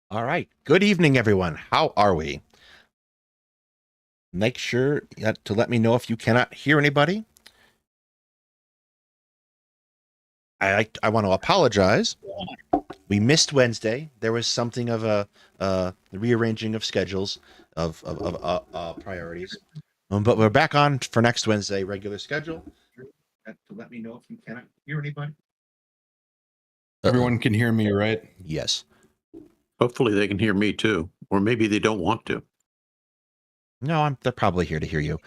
All right. Good evening, everyone. How are we? Make sure to let me know if you cannot hear anybody. I want to apologize. We missed Wednesday. There was something of a rearranging of schedules of priorities. But we're back on for next Wednesday, regular schedule. To let me know if you cannot hear anybody. Everyone can hear me, right? Yes. Hopefully they can hear me too, or maybe they don't want to. No, they're probably here to hear you.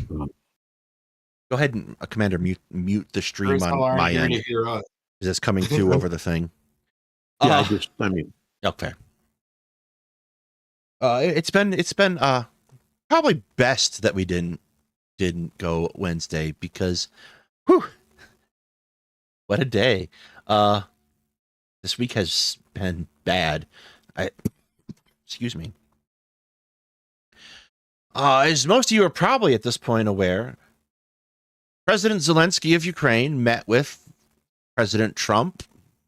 Go ahead and Commander mute the stream on my end. To hear us. It's coming through over the thing. Yeah, okay. It's been probably best that we didn't go Wednesday because, whew, what a day. This week has been bad. Excuse me. As most of you are probably at this point aware, President Zelensky of Ukraine met with President Trump,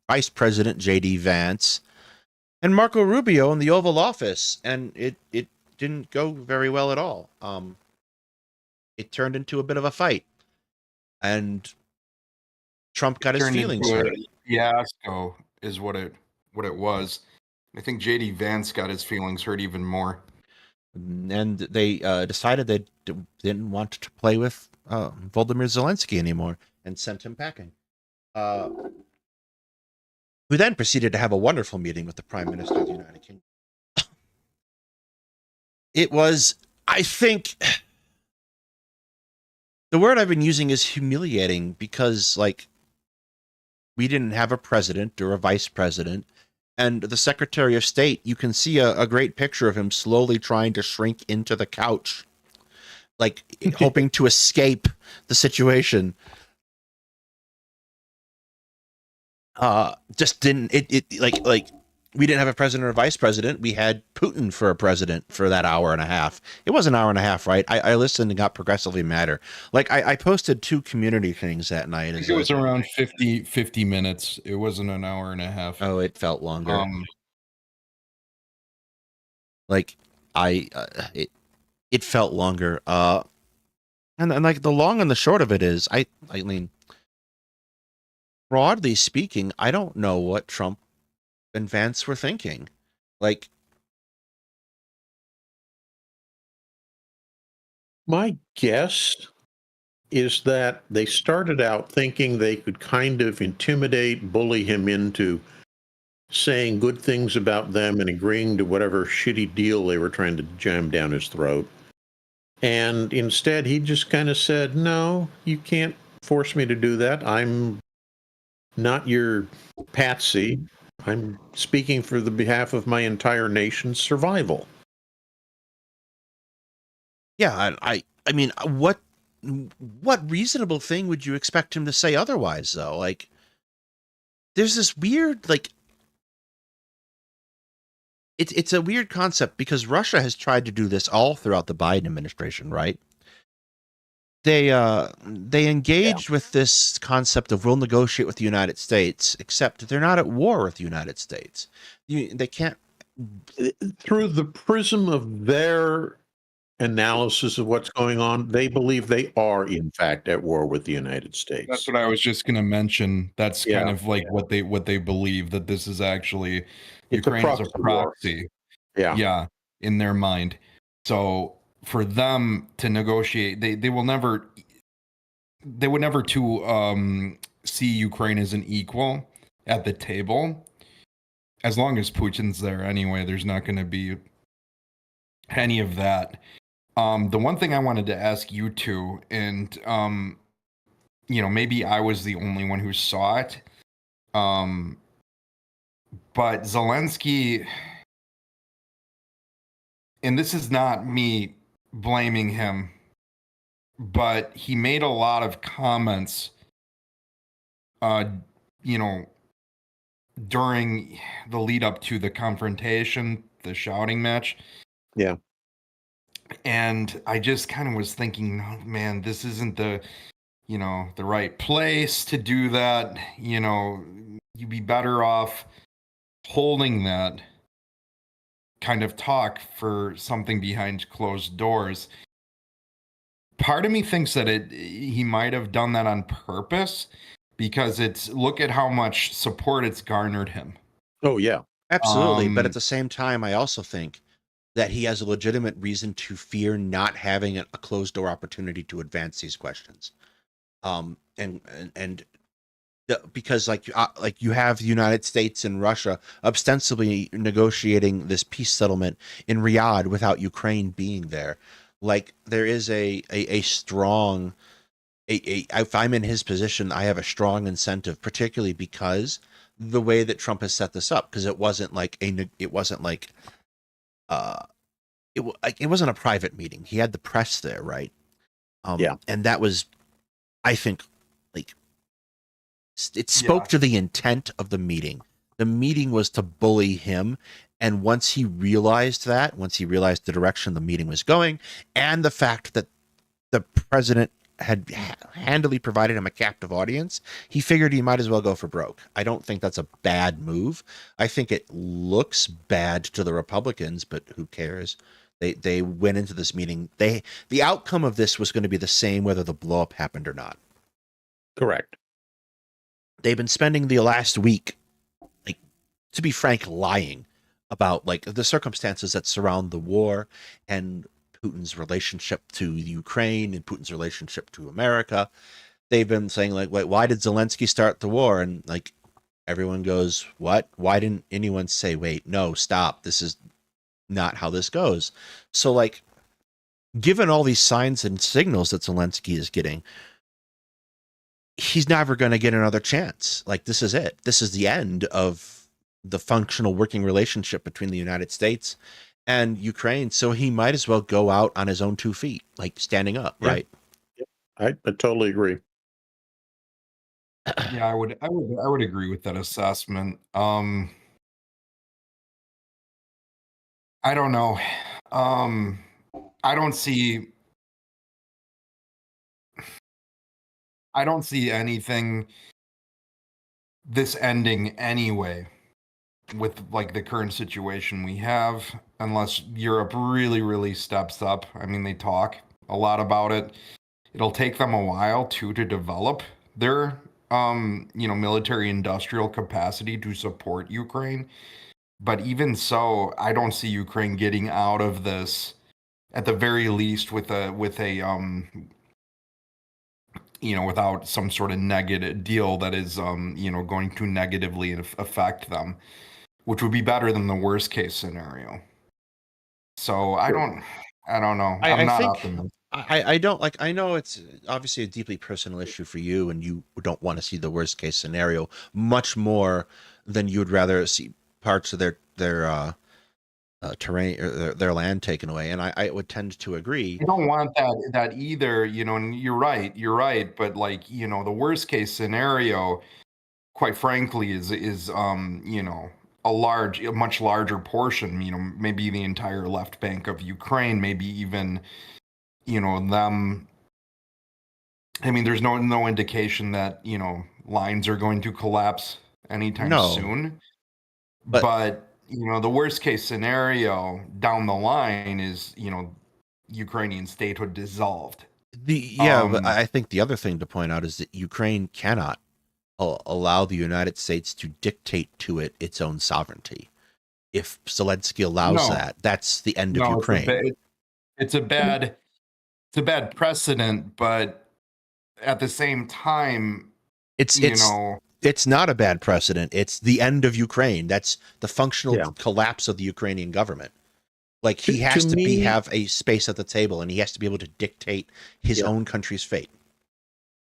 Vice President J.D. Vance, and Marco Rubio in the Oval Office, and it didn't go very well at all. It turned into a bit of a fight, and Trump got his feelings hurt. Fiasco is what it was. I think J.D. Vance got his feelings hurt even more. And they decided they didn't want to play with Volodymyr Zelensky anymore and sent him packing. We then proceeded to have a wonderful meeting with the Prime Minister of the United Kingdom. It was, I think, the word I've been using is humiliating because, like, we didn't have a president or a vice president. And the Secretary of State, you can see a great picture of him slowly trying to shrink into the couch, like hoping to escape the situation. Just didn't like we didn't have a president or a vice president. We had Putin for a president for that hour and a half. It was an hour and a half, right? I listened and got progressively madder. Like I posted 2 community things that night. I think it was around 50 minutes. It wasn't an hour and a half. Oh, it felt longer. Like it felt longer. And like the long and the short of it is, I mean, broadly speaking, I don't know what Trump and Vance were thinking. Like, my guess is that they started out thinking they could kind of intimidate, bully him into saying good things about them and agreeing to whatever shitty deal they were trying to jam down his throat. And instead, he just kind of said, no, you can't force me to do that. I'm not your patsy. I'm speaking for the behalf of my entire nation's survival. Yeah, I mean, what reasonable thing would you expect him to say otherwise, though? Like, there's this weird, like, it's a weird concept because Russia has tried to do this all throughout the Biden administration, right? They engaged with this concept of we'll negotiate with the United States, except they're not at war with the United States. They can't. Through the prism of their analysis of what's going on, they believe they are in fact at war with the United States. That's what I was just going to mention. That's kind of like what they believe, that this is actually Ukraine is a proxy. Yeah, in their mind. So for them to negotiate, they would never to see Ukraine as an equal at the table. As long as Putin's there anyway, there's not going to be any of that. The one thing I wanted to ask you two, and maybe I was the only one who saw it, but Zelensky, and this is not me blaming him, but he made a lot of comments, during the lead up to the confrontation, the shouting match. Yeah. And I just kind of was thinking, oh, man, this isn't the right place to do that. You'd be better off holding that kind of talk for something behind closed doors. Part of me thinks that he might have done that on purpose, because look at how much support it's garnered him. Oh, yeah. Absolutely. But at the same time, I also think that he has a legitimate reason to fear not having a closed door opportunity to advance these questions. Because like you have the United States and Russia ostensibly negotiating this peace settlement in Riyadh without Ukraine being there. Like there is a strong, if I'm in his position, I have a strong incentive, particularly because the way that Trump has set this up, because it wasn't like it wasn't a private meeting. He had the press there, right? Yeah. And that was, I think, like, it spoke to the intent of the meeting. The meeting was to bully him. And once he realized the direction the meeting was going, and the fact that the president had handily provided him a captive audience, he figured he might as well go for broke. I don't think that's a bad move. I think it looks bad to the Republicans, but who cares? They went into this meeting. The outcome of this was going to be the same whether the blowup happened or not. Correct. They've been spending the last week, like, to be frank, lying about like the circumstances that surround the war and Putin's relationship to Ukraine and Putin's relationship to America. They've been saying like, wait, why did Zelensky start the war? And like everyone goes, what? Why didn't anyone say, wait, no, stop. This is not how this goes. So like, given all these signs and signals that Zelensky is getting, he's never going to get another chance. Like, this is it. This is the end of the functional working relationship between the United States and Ukraine. So he might as well go out on his own 2 feet, like standing up, right? I totally agree. Yeah, I would agree with that assessment. I don't know. I don't see anything this ending anyway with like the current situation we have, unless Europe really, really steps up. I mean, they talk a lot about it. It'll take them a while too to develop their military industrial capacity to support Ukraine. But even so, I don't see Ukraine getting out of this, at the very least, with a without some sort of negative deal that is going to negatively affect them, which would be better than the worst case scenario. So I don't know. I'm not optimistic. I don't like. I know it's obviously a deeply personal issue for you, and you don't want to see the worst case scenario much more than you would rather see parts of their terrain or their land taken away. And I would tend to agree. I don't want that either. And you're right. But like the worst case scenario, quite frankly, is a much larger portion. Maybe the entire left bank of Ukraine, maybe even. Them. I mean, there's no indication that lines are going to collapse anytime soon. But the worst case scenario down the line is Ukrainian statehood dissolved. But I think the other thing to point out is that Ukraine cannot allow the United States to dictate to it its own sovereignty. If Zelensky allows that, that's the end of Ukraine. It's a bad precedent, but at the same time, it's not a bad precedent. It's the end of Ukraine. That's the functional collapse of the Ukrainian government. Like he has to have a space at the table, and he has to be able to dictate his own country's fate.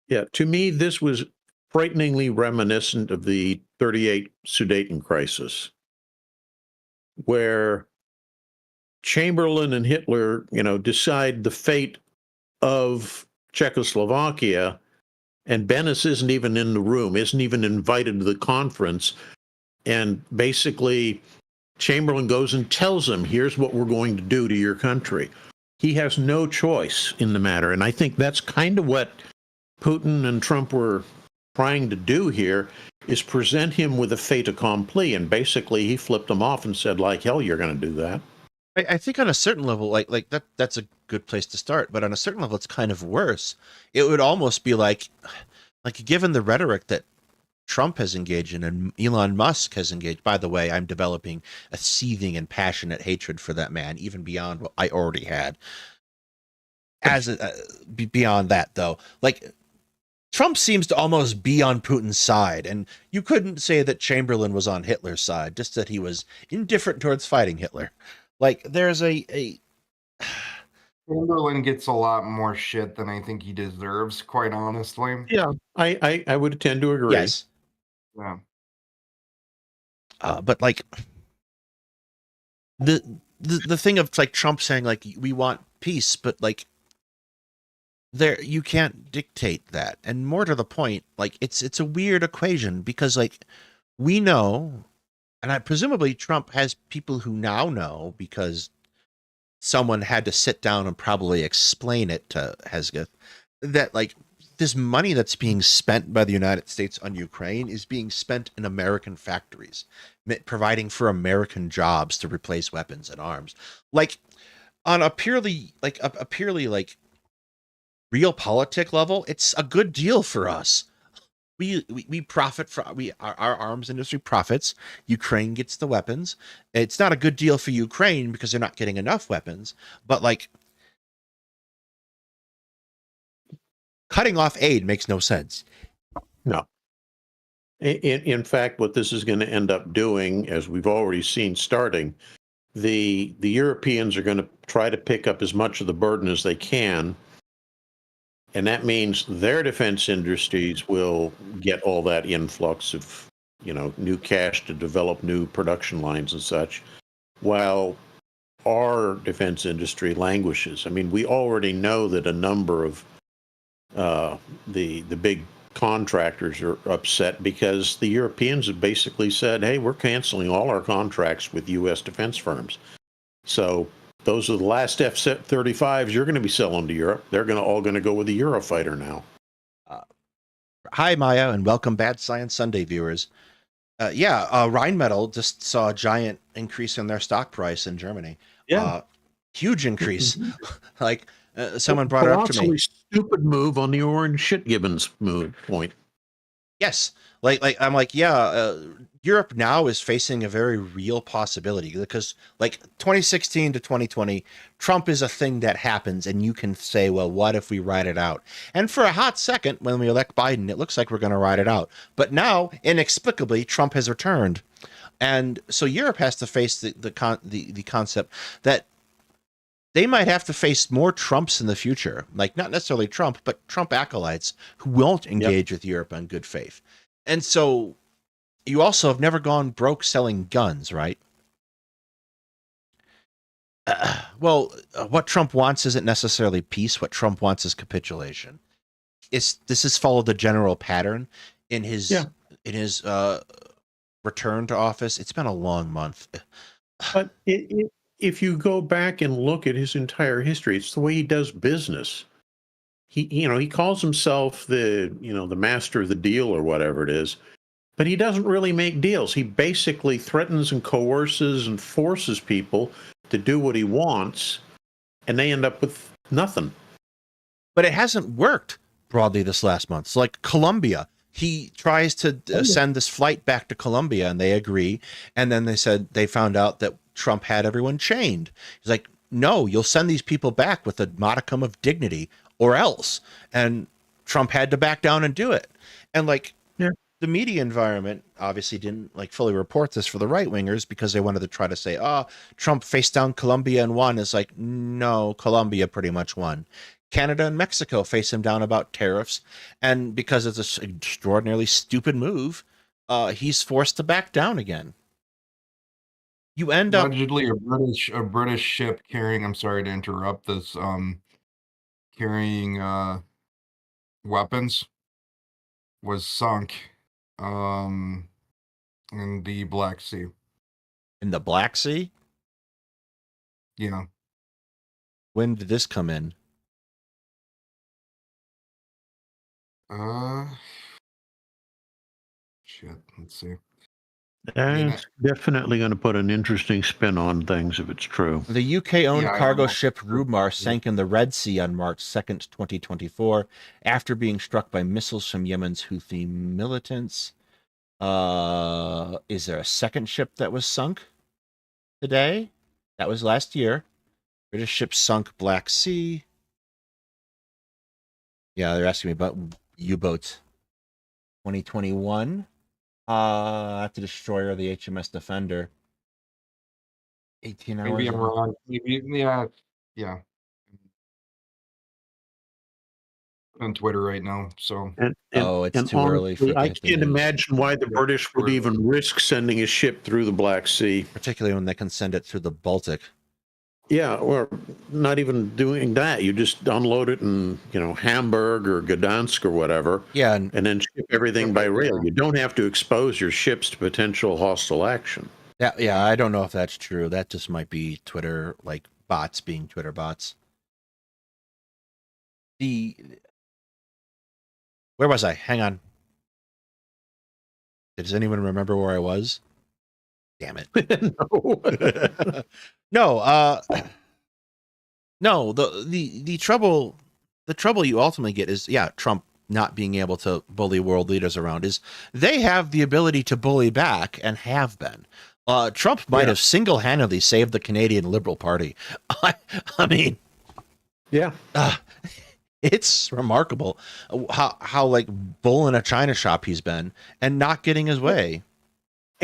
Yeah, to me, this was frighteningly reminiscent of the 1938 Sudeten crisis, where Chamberlain and Hitler, decide the fate of Czechoslovakia, and Bennis isn't even in the room, isn't even invited to the conference. And basically, Chamberlain goes and tells him, here's what we're going to do to your country. He has no choice in the matter. And I think that's kind of what Putin and Trump were trying to do here. is present him with a fait accompli, and basically he flipped them off and said, like hell, you're going to do that. I think on a certain level, like that's a good place to start. But on a certain level, it's kind of worse. It would almost be like given the rhetoric that Trump has engaged in and Elon Musk has engaged. By the way, I'm developing a seething and passionate hatred for that man, even beyond what I already had. Beyond that, though, like Trump seems to almost be on Putin's side, and you couldn't say that Chamberlain was on Hitler's side, just that he was indifferent towards fighting Hitler. Like there's a Chamberlain gets a lot more shit than I think he deserves, quite honestly. Yeah, I would tend to agree. yes, Yeah. but like the thing of like Trump saying like we want peace, but like there you can't dictate that. And more to the point, like it's a weird equation because like we know, and I presumably Trump has people who now know because someone had to sit down and probably explain it to Hesketh that like this money that's being spent by the United States on Ukraine is being spent in American factories, providing for American jobs to replace weapons and arms. Like on a purely like realpolitik level, it's a good deal for us. We profit from our arms industry profits. Ukraine gets the weapons. It's not a good deal for Ukraine because they're not getting enough weapons, but like cutting off aid makes no sense. No. In fact, what this is going to end up doing, as we've already seen starting, the Europeans are going to try to pick up as much of the burden as they can. And that means their defense industries will get all that influx of, new cash to develop new production lines and such, while our defense industry languishes. I mean, we already know that a number of the big contractors are upset because the Europeans have basically said, hey, we're canceling all our contracts with U.S. defense firms. So those are the last F-35s you're going to be selling to Europe. They're all going to go with the Eurofighter now. Hi, Maya, and welcome, Bad Science Sunday viewers. Rheinmetall just saw a giant increase in their stock price in Germany. Yeah. Huge increase. Like someone brought it up to me. Stupid move on the Orange Shit Gibbons point. Yes, like I'm like, Europe now is facing a very real possibility because like 2016 to 2020, Trump is a thing that happens, and you can say, well, what if we ride it out? And for a hot second, when we elect Biden, it looks like we're going to ride it out. But now, inexplicably, Trump has returned, and so Europe has to face the concept that they might have to face more Trumps in the future, like not necessarily Trump, but Trump acolytes who won't engage with Europe on good faith. And so you also have never gone broke selling guns, right? What Trump wants isn't necessarily peace. What Trump wants is capitulation. This has followed the general pattern in his return to office. It's been a long month. But if you go back and look at his entire history, it's the way he does business. He calls himself the master of the deal or whatever it is, but he doesn't really make deals. He basically threatens and coerces and forces people to do what he wants, and they end up with nothing. But it hasn't worked broadly this last month. So like Colombia, he tries to send this flight back to Colombia, and they agree. And then they found out that Trump had everyone chained. He's like, no, you'll send these people back with a modicum of dignity or else. And Trump had to back down and do it. And like the media environment obviously didn't like fully report this for the right wingers because they wanted to try to say, Trump faced down Colombia and won. It's like, no, Colombia pretty much won. Canada and Mexico face him down about tariffs. And because it's an extraordinarily stupid move, he's forced to back down again. You end up allegedly a British ship carrying, I'm sorry to interrupt this, carrying weapons was sunk in the Black Sea. In the Black Sea? Yeah. When did this come in? shit. Let's see. It's definitely going to put an interesting spin on things if it's true. The UK-owned Yeah, I cargo know. ship Rumar sank in the Red Sea on March 2nd, 2024, after being struck by missiles from Yemen's Houthi militants. Is there a second ship that was sunk today? That was last year. British ship sunk Black Sea. Yeah, they're asking me about U-boats. 2021. At the destroyer, the HMS Defender. 18 hours. Maybe I'm wrong. Maybe, yeah. On Twitter right now, so. It's too early for it to I hit the can't news. imagine why the British would even risk sending a ship through the Black Sea. Particularly when they can send it through the Baltic. Yeah, or not even doing that. You just unload it in, Hamburg or Gdansk or whatever. Yeah, and then ship everything by rail. You don't have to expose your ships to potential hostile action. Yeah, I don't know if that's true. That just might be Twitter, like bots being Twitter bots. Where was I? Hang on. Does anyone remember where I was? Damn it. No. No, the trouble you ultimately get is, Trump not being able to bully world leaders around, is they have the ability to bully back and have been. Trump might have single-handedly saved the Canadian Liberal Party. I mean, yeah, it's remarkable how like bull in a china shop he's been and not getting his way.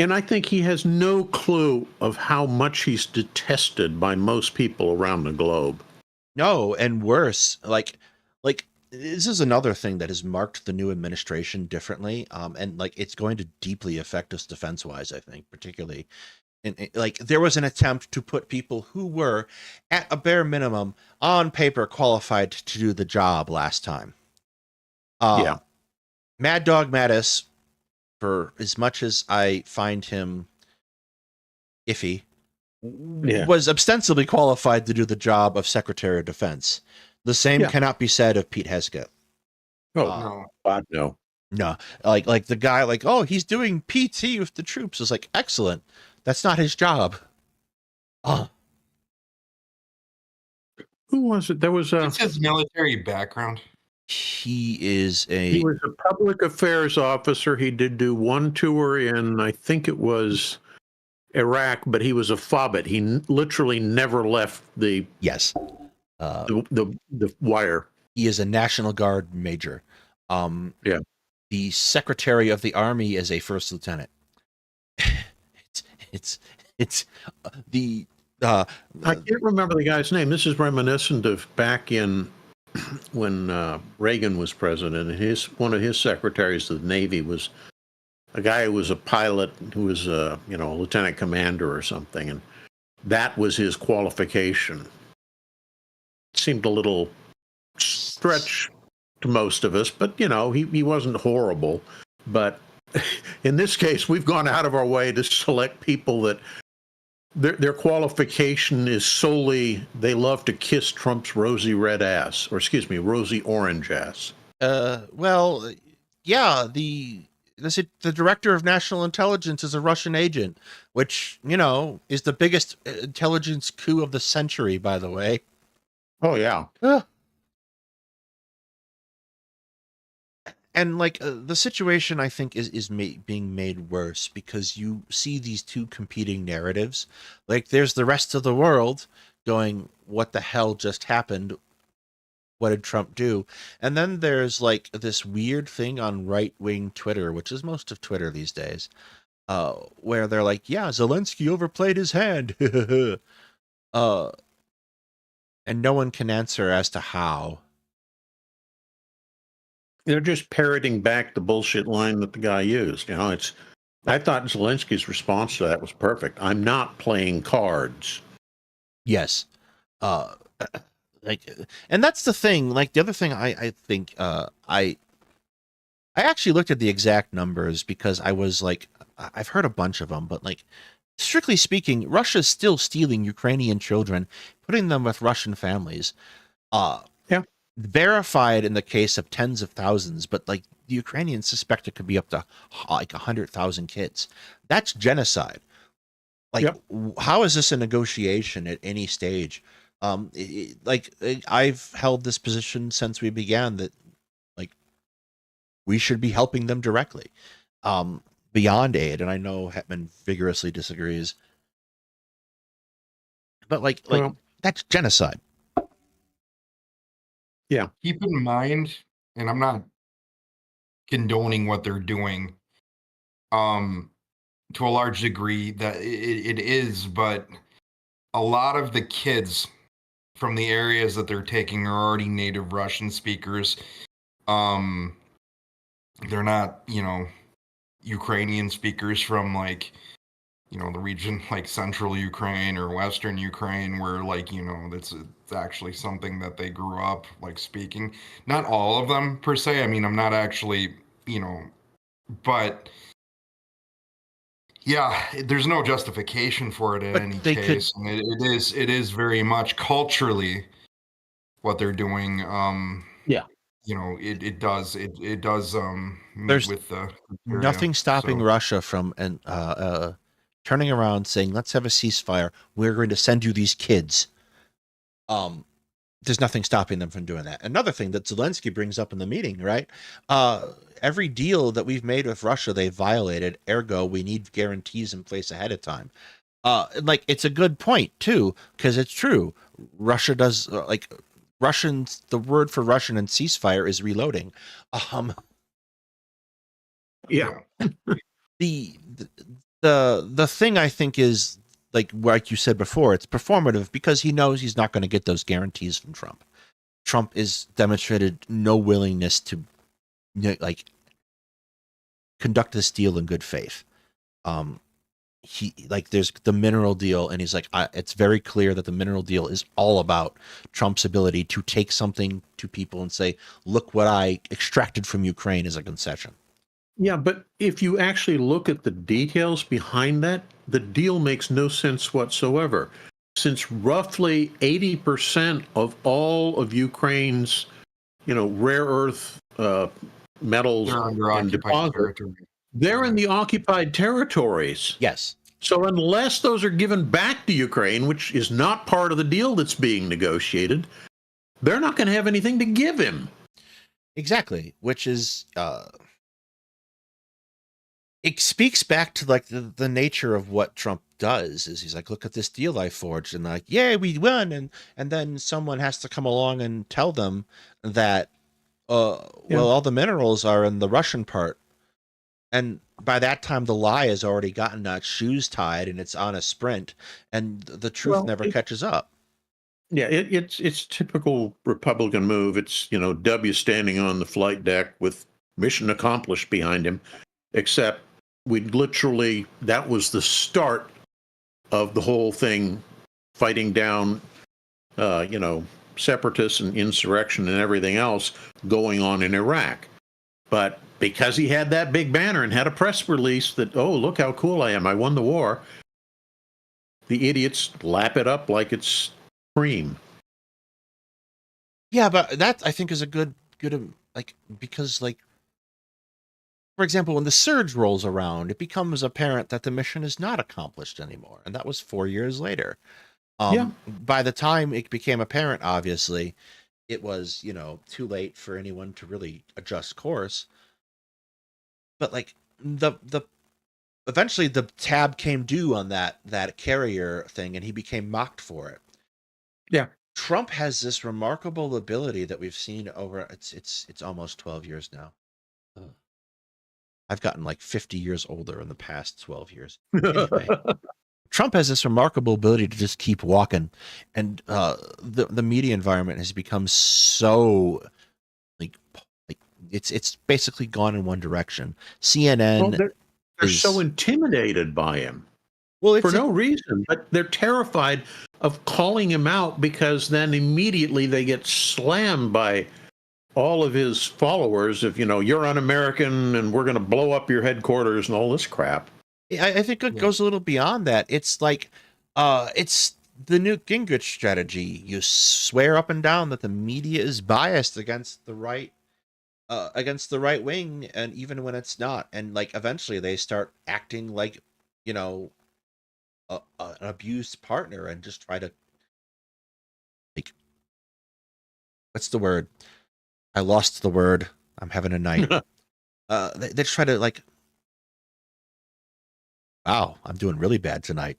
And I think he has no clue of how much he's detested by most people around the globe. No, and worse, like this is another thing that has marked the new administration differently, and like it's going to deeply affect us defense-wise, I think, particularly. And like there was an attempt to put people who were, at a bare minimum, on paper qualified to do the job last time. Mad Dog Mattis, for as much as I find him iffy, was ostensibly qualified to do the job of Secretary of Defense. The same cannot be said of Pete Hegseth. Oh, no. No, like the guy, like, oh, he's doing PT with the troops. Is like, excellent. That's not his job. Who was it? There was What's his military background? He was a public affairs officer. He did do one tour in, I think it was Iraq, but he was a fobbit. He literally never left the wire. He is a National Guard major. The Secretary of the Army is a first lieutenant. It's the I can't remember the guy's name. This is reminiscent of back in when Reagan was president, and one of his secretaries of the Navy was a guy who was a pilot, who was a lieutenant commander or something, and that was his qualification. It seemed a little stretch to most of us, but he wasn't horrible. But in this case, we've gone out of our way to select people that their qualification is solely they love to kiss Trump's rosy red ass, or excuse me, rosy orange ass. Well, yeah, the director of national intelligence is a Russian agent, which, is the biggest intelligence coup of the century, by the way. Oh, yeah. And like the situation, I think, is being made worse because you see these two competing narratives. Like there's the rest of the world going, what the hell just happened? What did Trump do? And then there's like this weird thing on right-wing Twitter, which is most of Twitter these days, where they're like, yeah, Zelensky overplayed his hand. And no one can answer as to how. They're just parroting back the bullshit line that the guy used. I thought Zelensky's response to that was perfect. I'm not playing cards. Yes. And that's the thing. Like the other thing I think I actually looked at the exact numbers because I was like, I've heard a bunch of them, but like strictly speaking, Russia's still stealing Ukrainian children, putting them with Russian families. verified in the case of tens of thousands, but like the Ukrainians suspect it could be up to like 100,000 kids. That's genocide. Like, Yep. how is this a negotiation at any stage? I've held this position since we began that like we should be helping them directly, beyond aid. And I know Hetman vigorously disagrees, but Well, that's genocide. yeah. Keep in mind, and I'm not condoning what they're doing, to a large degree that it is, but a lot of the kids from the areas that they're taking are already native Russian speakers. They're not, Ukrainian speakers from like, the region like central Ukraine or western Ukraine where like, it's actually something that they grew up like speaking. Not all of them per se. I mean, I'm not actually, but yeah, there's no justification for it in But any they could- case. And it is very much culturally what they're doing. Yeah. It does meet There's with the criteria, nothing stopping so. Russia from turning around saying, let's have a ceasefire. We're going to send you these kids. There's nothing stopping them from doing that. Another thing that Zelensky brings up in the meeting, right? Every deal that we've made with Russia, they violated. Ergo, we need guarantees in place ahead of time. It's a good point too, because it's true. Russia does Russians. The word for Russian in ceasefire is reloading. Yeah. The thing I think is like you said before, it's performative because he knows he's not going to get those guarantees from Trump. Trump has demonstrated no willingness to conduct this deal in good faith. There's the mineral deal, and he's like, it's very clear that the mineral deal is all about Trump's ability to take something to people and say, look what I extracted from Ukraine as a concession. Yeah, but if you actually look at the details behind that, the deal makes no sense whatsoever. Since roughly 80% of all of Ukraine's, rare earth metals They're under and occupied deposits, territory. they're in the occupied territories. Yes. So unless those are given back to Ukraine, which is not part of the deal that's being negotiated, they're not going to have anything to give him. Exactly, which is it speaks back to like the nature of what Trump does. Is he's like, look at this deal I forged, and like, yeah, we won, and then someone has to come along and tell them that well, all the minerals are in the Russian part, and by that time the lie has already gotten its shoes tied and it's on a sprint, and the truth never catches up. Yeah, it's typical Republican move. It's W standing on the flight deck with mission accomplished behind him, except that was the start of the whole thing, fighting down separatists and insurrection and everything else going on in Iraq. But because he had that big banner and had a press release that, oh, look how cool I am, I won the war, the idiots lap it up like it's cream. Yeah, but that I think is a good because for example, when the surge rolls around, it becomes apparent that the mission is not accomplished anymore, and that was 4 years later. By the time it became apparent, obviously, it was too late for anyone to really adjust course. But eventually the tab came due on that carrier thing, and he became mocked for it. Yeah. Trump has this remarkable ability that we've seen over it's almost 12 years now. I've gotten like 50 years older in the past 12 years. Anyway, Trump has this remarkable ability to just keep walking, and the media environment has become so like it's basically gone in one direction. CNN, they're so intimidated by him. Well, for no reason, but they're terrified of calling him out because then immediately they get slammed by all of his followers of, you're un-American and we're going to blow up your headquarters and all this crap. I think it goes a little beyond that. It's like, it's the Newt Gingrich strategy. You swear up and down that the media is biased against the right wing, and even when it's not, and like eventually they start acting like, you know, an abused partner and just try to, like, what's the word? I lost the word. I'm having a night. They try to, like, wow, I'm doing really bad tonight.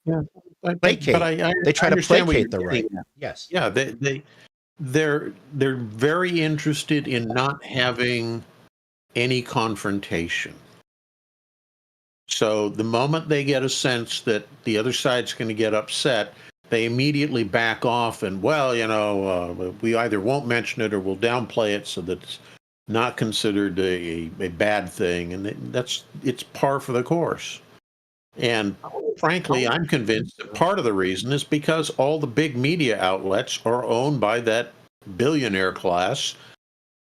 Yeah, Placate. but I They try to understand what placate you're the right. getting at. Yes. Yeah, they're very interested in not having any confrontation. So the moment they get a sense that the other side's going to get upset, they immediately back off and, well, we either won't mention it or we'll downplay it so that it's not considered a bad thing, and it's par for the course. And frankly, I'm convinced that part of the reason is because all the big media outlets are owned by that billionaire class,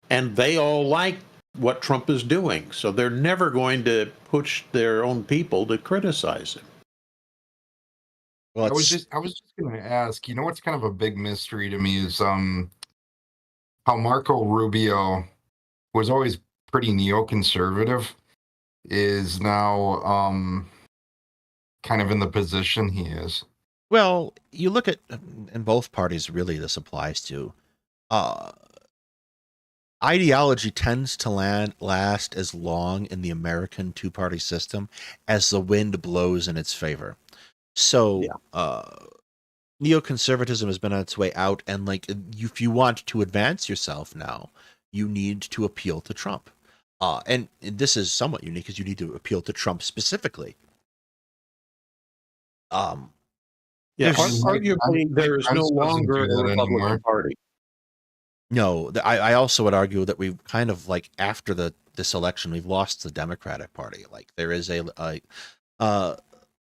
and they all like what Trump is doing. So they're never going to push their own people to criticize him. Well, I was just going to ask, what's kind of a big mystery to me is how Marco Rubio was always pretty neoconservative, is now kind of in the position he is. well, you look at, in both parties, really, this applies to. Ideology tends to last as long in the American two-party system as the wind blows in its favor. So, neoconservatism has been on its way out, and like, if you want to advance yourself now, you need to appeal to Trump. And this is somewhat unique because you need to appeal to Trump specifically. Arguably, there is no longer a Republican Party. No, I also would argue that we've kind of, like, after this election, we've lost the Democratic Party. Like, there is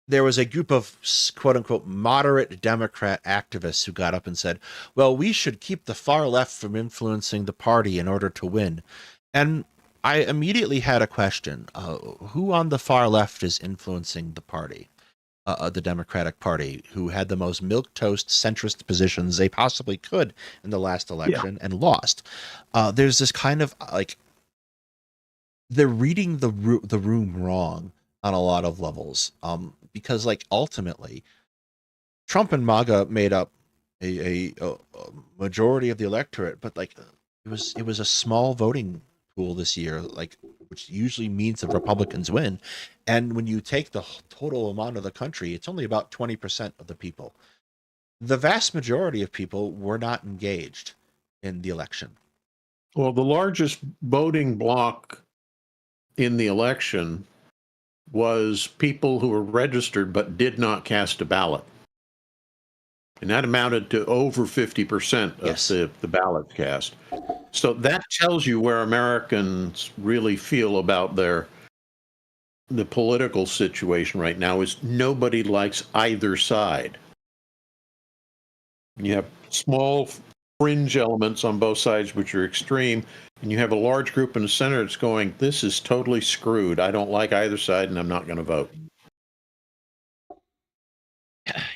there was a group of quote unquote moderate Democrat activists who got up and said, well, we should keep the far left from influencing the party in order to win. And I immediately had a question. Who on the far left is influencing the party? The Democratic Party, who had the most milquetoast centrist positions they possibly could in the last election and lost. There's this kind of, like, they're reading the room wrong on a lot of levels, because, like, ultimately Trump and MAGA made up a majority of the electorate, but, like, it was a small voting pool this year, like, which usually means the Republicans win. And when you take the total amount of the country, it's only about 20% of the people. The vast majority of people were not engaged in the election. Well, the largest voting bloc in the election was people who were registered but did not cast a ballot. And that amounted to over 50% of the ballots cast. So that tells you where Americans really feel about the political situation right now. Is nobody likes either side. You have small fringe elements on both sides which are extreme, and you have a large group in the center that's going, this is totally screwed. I don't like either side, and I'm not going to vote.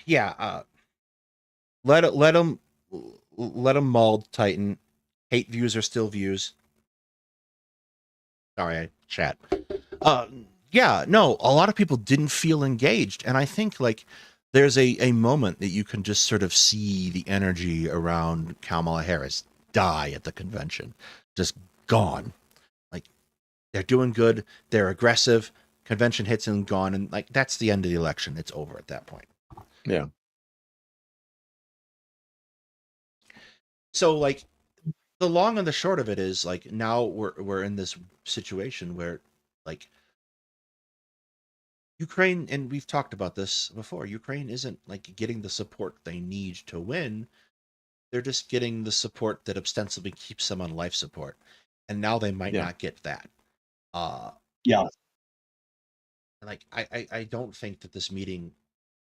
Yeah, let them mauled Titan. Hate views are still views. Sorry, I chat. Yeah, no, a lot of people didn't feel engaged, and I think, like, there's a moment that you can just sort of see the energy around Kamala Harris die at the convention, just gone. Like, they're doing good, they're aggressive, convention hits and gone, and, like, that's the end of the election. It's over at that point. Yeah. So, like, the long and the short of it is, like, now we're in this situation where, like, Ukraine, and we've talked about this before, Ukraine isn't, like, getting the support they need to win. They're just getting the support that ostensibly keeps them on life support. And now they might not get that. Yeah. Like, I don't think that this meeting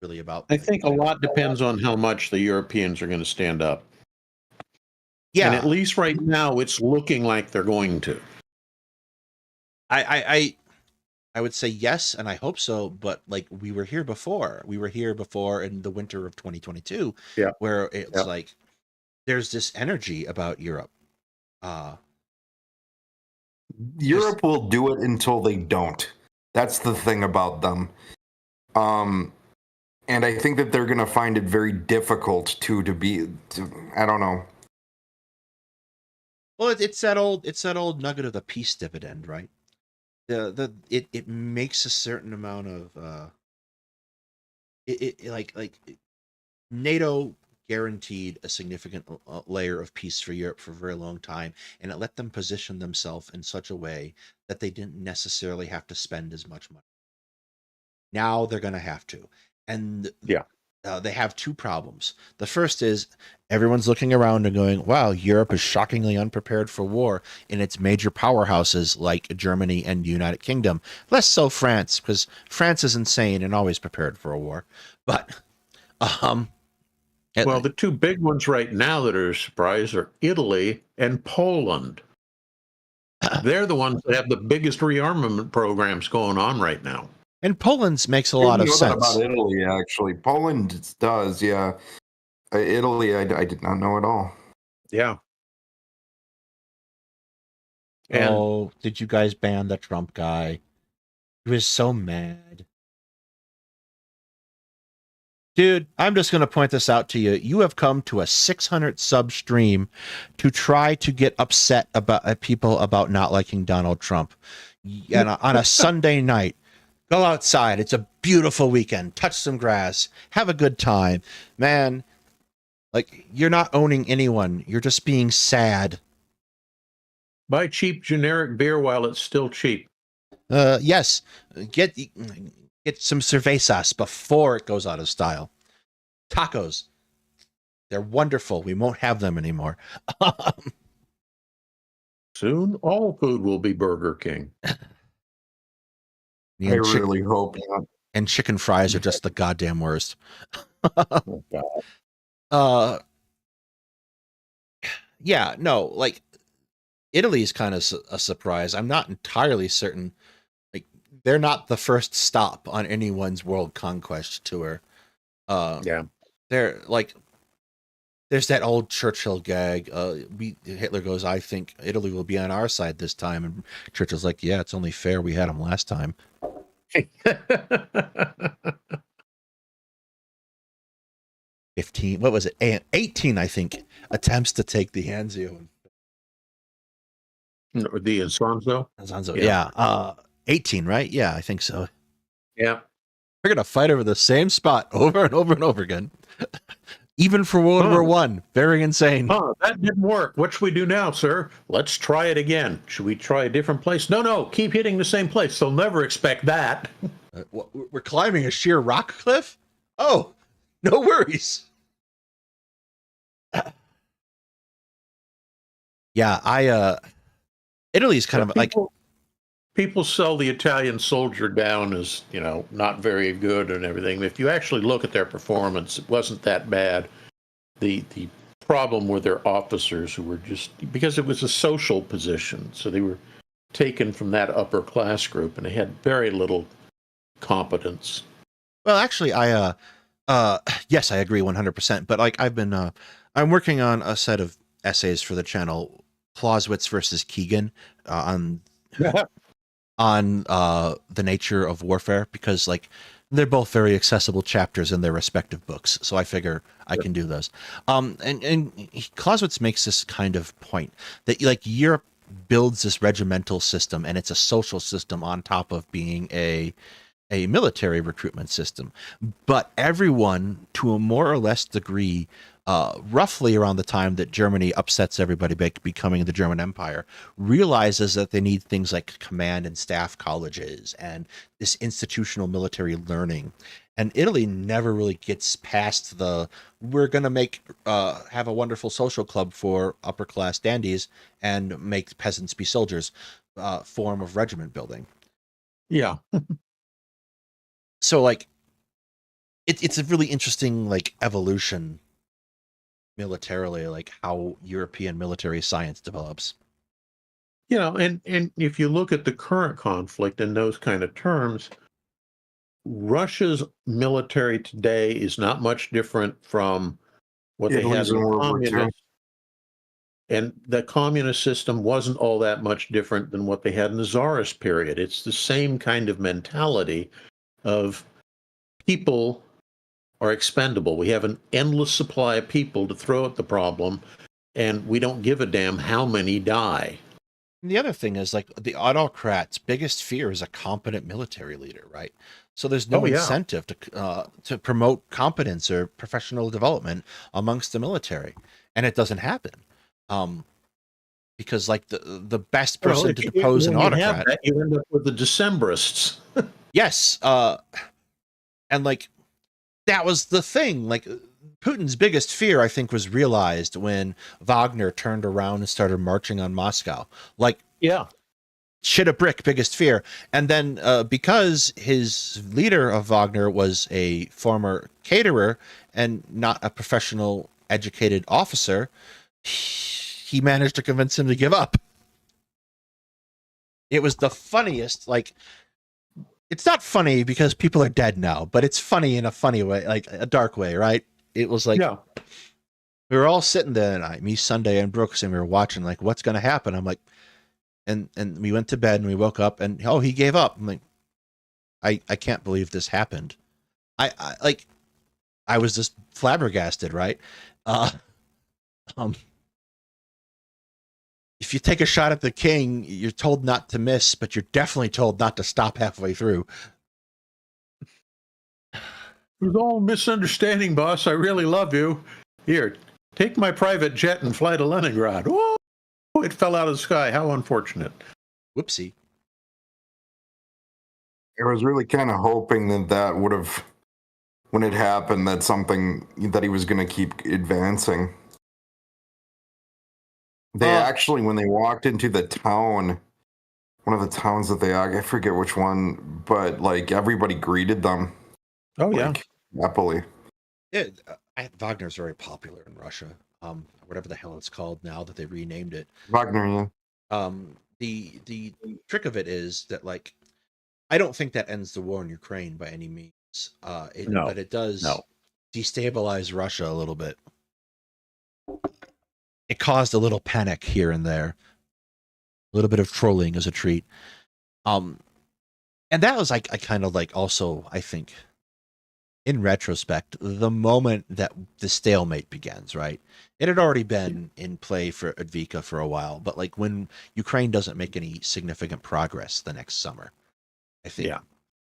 really about. I think a lot depends on how much the Europeans are going to stand up. Yeah. And at least right now, it's looking like they're going to. I I would say yes, and I hope so, but like we were here before. We were here before in the winter of 2022, Yeah. where it's Yeah. like there's this energy about Europe. Europe will do it until they don't. That's the thing about them. And I think that they're going to find it very difficult to I don't know. Well, it's that old nugget of the peace dividend, right? It makes a certain amount of NATO guaranteed a significant layer of peace for Europe for a very long time, and it let them position themselves in such a way that they didn't necessarily have to spend as much money. Now they're going to have to, and Yeah. they have two problems. The first is everyone's looking around and going, wow, Europe is shockingly unprepared for war in its major powerhouses like Germany and the United Kingdom. Less so France, because France is insane and always prepared for a war. But, Well, the two big ones right now that are a surprise are Italy and Poland. They're the ones that have the biggest rearmament programs going on right now. and Poland's makes a lot of I know that sense. about Italy, actually. Poland does, yeah. Italy, I did not know at all. Yeah. And Oh, did you guys ban the Trump guy? He was so mad. Dude, I'm just going to point this out to you. You have come to a 600 sub stream to try to get upset about people about not liking Donald Trump. And on a Sunday night, go outside. It's a beautiful weekend. Touch some grass. Have a good time. Man, like, you're not owning anyone. You're just being sad. buy cheap generic beer while it's still cheap. Yes, get some cervezas before it goes out of style. Tacos, they're wonderful. We won't have them anymore. Soon, all food will be Burger King. I really hope not. And chicken fries are just the goddamn worst. Oh, God. Yeah, no, like Italy is kind of a surprise. I'm not entirely certain. Like, they're not the first stop on anyone's world conquest tour. Yeah. They're like, there's that old Churchill gag. Hitler goes, I think Italy will be on our side this time. And Churchill's like, yeah, it's only fair. We had them last time. 15, what was it? 18, I think, attempts to take the Anzio. Or the Isonzo? Yeah. 18, right? Yeah, I think so. Yeah. We're going to fight over the same spot over and over and over again. Even for World War One. Very insane. That didn't work. What should we do now, sir? Let's try it again. Should we try a different place? No. Keep hitting the same place. They'll never expect that. We're climbing a sheer rock cliff? Oh, no worries. Yeah, Italy's kind of like... People sell the Italian soldier down as, not very good and everything. If you actually look at their performance, it wasn't that bad. The problem were their officers who were just, because it was a social position, so they were taken from that upper class group and they had very little competence. Well, actually, yes, I agree 100%. But like, I'm working on a set of essays for the channel, Clausewitz versus Keegan, on the nature of warfare, because like they're both very accessible chapters in their respective books. So I figure I can do those. And Clausewitz makes this kind of point that like Europe builds this regimental system and it's a social system on top of being a military recruitment system. But everyone, to a more or less degree, roughly around the time that Germany upsets everybody by becoming the German Empire, realizes that they need things like command and staff colleges and this institutional military learning. And Italy never really gets past we're going to have a wonderful social club for upper class dandies and make peasants be soldiers form of regiment building. Yeah. So like, it's a really interesting like evolution militarily, like how European military science develops. And if you look at the current conflict in those kind of terms, Russia's military today is not much different from what they had Italy's in in the World War II. communist. And the communist system wasn't all that much different than what they had in the Tsarist period. It's the same kind of mentality of people are expendable. We have an endless supply of people to throw at the problem, and we don't give a damn how many die. And the other thing is, like, the autocrat's biggest fear is a competent military leader, right? So there's no incentive to promote competence or professional development amongst the military, and it doesn't happen. Because like the best person to depose an autocrat, you end up with the Decembrists. yes, and like that was the thing. Like Putin's biggest fear, I think, was realized when Wagner turned around and started marching on Moscow. Like, shit a brick, biggest fear. And then because his leader of Wagner was a former caterer and not a professional educated officer, he managed to convince him to give up. It was the funniest, like, it's not funny because people are dead now, but it's funny in a funny way, like a dark way, right? It was like, we were all sitting there tonight, me, Sunday, and Brooks, and we were watching, like, what's going to happen? I'm like, and we went to bed and we woke up and, oh, he gave up. I'm like, I can't believe this happened. I was just flabbergasted, right? If you take a shot at the king, you're told not to miss, but you're definitely told not to stop halfway through. It was all misunderstanding, boss. I really love you. Here, take my private jet and fly to Leningrad. Oh, it fell out of the sky. How unfortunate. Whoopsie. I was really kind of hoping that would have, when it happened, that's something that he was going to keep advancing. They actually, when they walked into the town, one of the towns that I forget which one, but like everybody greeted them. Oh, yeah. Happily. Yeah, Wagner's very popular in Russia. Whatever the hell it's called now that they renamed it. Wagner, yeah. The trick of it is that, like, I don't think that ends the war in Ukraine by any means. But it does destabilize Russia a little bit. It caused a little panic here and there. A little bit of trolling as a treat. And that was like, I kind of like also, I think, in retrospect, the moment that the stalemate begins, right? It had already been in play for Advika for a while, but like when Ukraine doesn't make any significant progress the next summer, I think,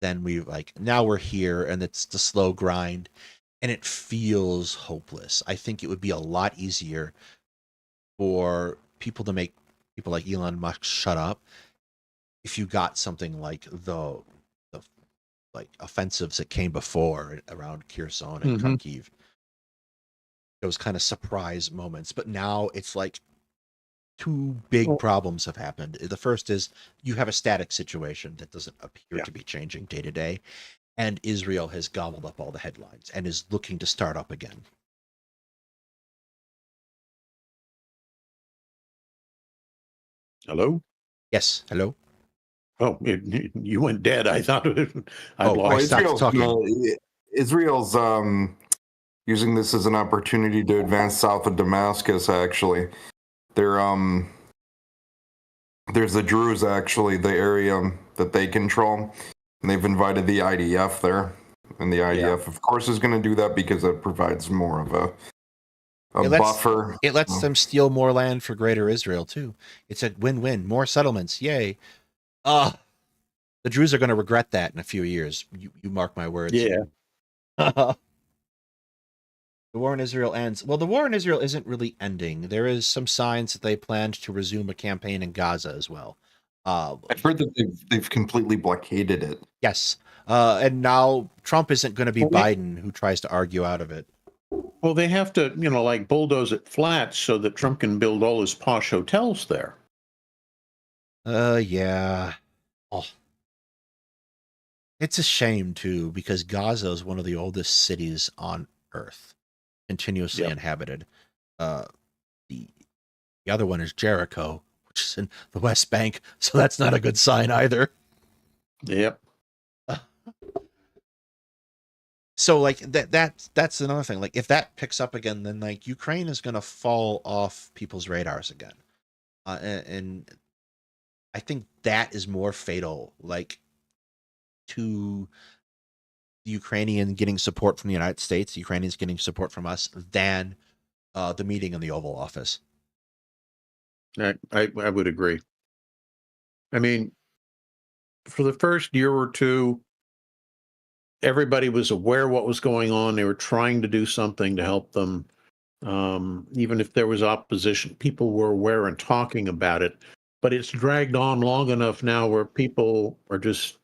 then now we're here and it's the slow grind and it feels hopeless. I think it would be a lot easier for people to make people like Elon Musk shut up if you got something like the like offensives that came before around Kherson and Kharkiv. Those kind of surprise moments, but now it's like two big problems have happened. The first is you have a static situation that doesn't appear to be changing day to day, and Israel has gobbled up all the headlines and is looking to start up again. Hello? Yes. Hello? Oh, you went dead. I thought I stopped talking. Israel's using this as an opportunity to advance south of Damascus, actually. There's the Druze, actually, the area that they control. And they've invited the IDF there. And the IDF, of course, is going to do that because it provides more of a buffer. It lets them steal more land for Greater Israel, too. It's a win-win. More settlements. Yay. The Druze are going to regret that in a few years. You mark my words. Yeah. The war in Israel ends. Well, the war in Israel isn't really ending. There is some signs that they planned to resume a campaign in Gaza as well. I've heard that they've completely blockaded it. Yes. And now Trump isn't going to be Biden who tries to argue out of it. Well, they have to, like bulldoze it flat so that Trump can build all his posh hotels there. Yeah. Oh. It's a shame, too, because Gaza is one of the oldest cities on Earth, continuously inhabited. The other one is Jericho, in the West Bank, so that's not a good sign either. Yep. So like that's another thing. Like if that picks up again, then like Ukraine is going to fall off people's radars again, and I think that is more fatal, like to the Ukrainian getting support from the United States, the Ukrainians getting support from us, than the meeting in the Oval Office. I would agree. I mean, for the first year or two, everybody was aware what was going on. They were trying to do something to help them. Even if there was opposition, people were aware and talking about it. But it's dragged on long enough now where people are just